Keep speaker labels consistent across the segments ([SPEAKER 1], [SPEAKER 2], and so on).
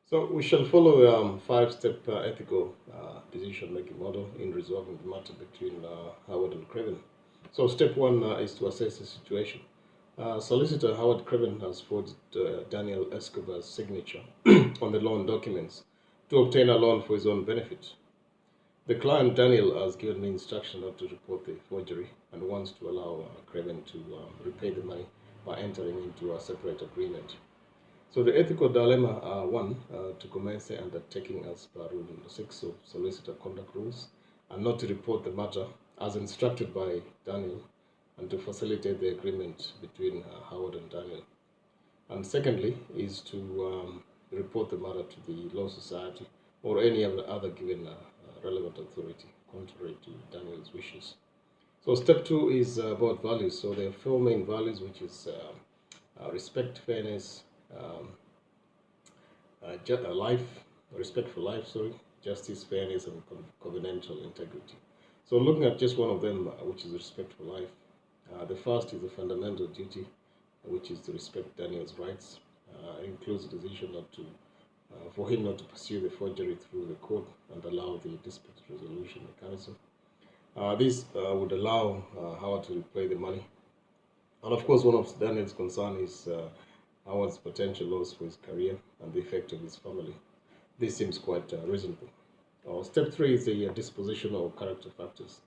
[SPEAKER 1] So we shall follow five-step ethical decision-making model in resolving the matter between Howard and Craven. So step one is to assess the situation. Solicitor Howard Craven has forged Daniel Escobar's signature on the loan documents to obtain a loan for his own benefit. The client Daniel has given me instruction not to report the forgery and wants to allow Craven to repay the money by entering into a separate agreement. So the ethical dilemma are one, to commence the undertaking as per Rule 6 of Solicitor Conduct Rules, and not to report the matter as instructed by Daniel, and to facilitate the agreement between Howard and Daniel. And secondly is to report the matter to the Law Society or any other given relevant authority, contrary to Daniel's wishes. So step two is about values. So there are four main values, which is respect, fairness, um, life, respect for life, sorry, justice, fairness, and covenantal integrity. So looking at just one of them, which is respect for life, the first is a fundamental duty, which is to respect Daniel's rights. It includes the decision not to, for him not to pursue the forgery through the court and allow the dispute resolution mechanism. This would allow Howard to repay the money. And of course, one of Daniel's concerns is Howard's potential loss for his career and the effect of his family. This seems quite reasonable. Step three is the disposition of character factors.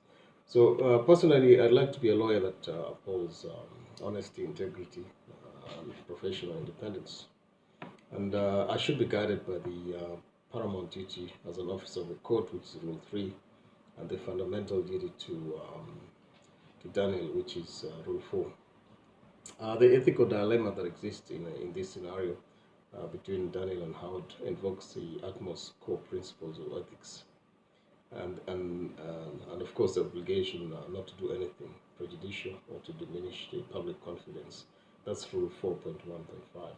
[SPEAKER 1] So personally, I'd like to be a lawyer that upholds honesty, integrity, and professional independence. And I should be guided by the paramount duty as an officer of the court, which is Rule 3, and the fundamental duty to Daniel, which is Rule 4. The ethical dilemma that exists in this scenario between Daniel and Howard invokes the utmost core principles of ethics, and of course the obligation not to do anything prejudicial or to diminish the public confidence. That's Rule 4.1.5.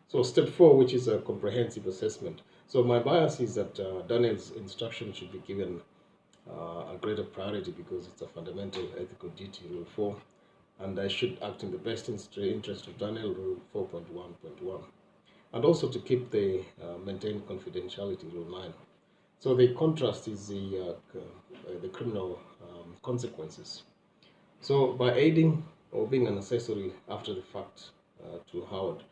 [SPEAKER 1] So step four, which is a comprehensive assessment. So my bias is that Daniel's instruction should be given a greater priority because it's a fundamental ethical duty, Rule 4, and I should act in the best interest of Daniel, Rule 4.1.1, and also to keep the maintain confidentiality, Rule 9. So the contrast is the criminal consequences. So by aiding or being an accessory after the fact to Howard,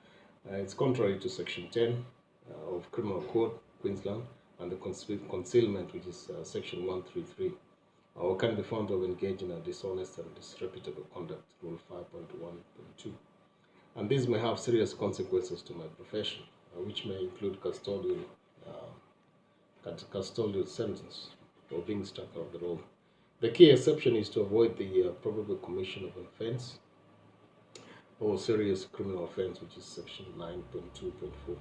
[SPEAKER 1] it's contrary to Section 10 of Criminal Code, Queensland, and the concealment, which is Section 133, or can be found to have engaged in a dishonest and disreputable conduct, Rule 5.1.2. And these may have serious consequences to my profession, which may include custodial sentence or being struck out of the role. The key exception is to avoid the probable commission of an offense or serious criminal offense, which is Section 9.2.4.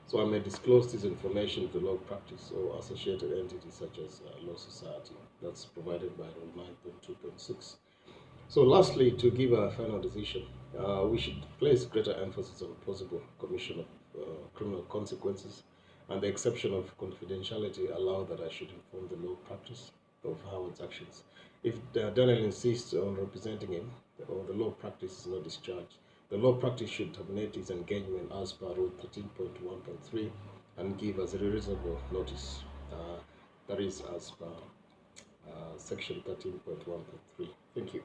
[SPEAKER 1] So I may disclose this information to law practice or associated entities such as Law Society. That's provided by Rule 9.2.6. So lastly, to give a final decision, we should place greater emphasis on possible commission of criminal consequences, and the exception of confidentiality allow that I should inform the law practice of Howard's actions. If Daniel insists on representing him or the law practice is not discharged, the law practice should terminate its engagement as per Rule 13.1.3 and give us a reasonable notice. That is as per Section 13.1.3. Thank you.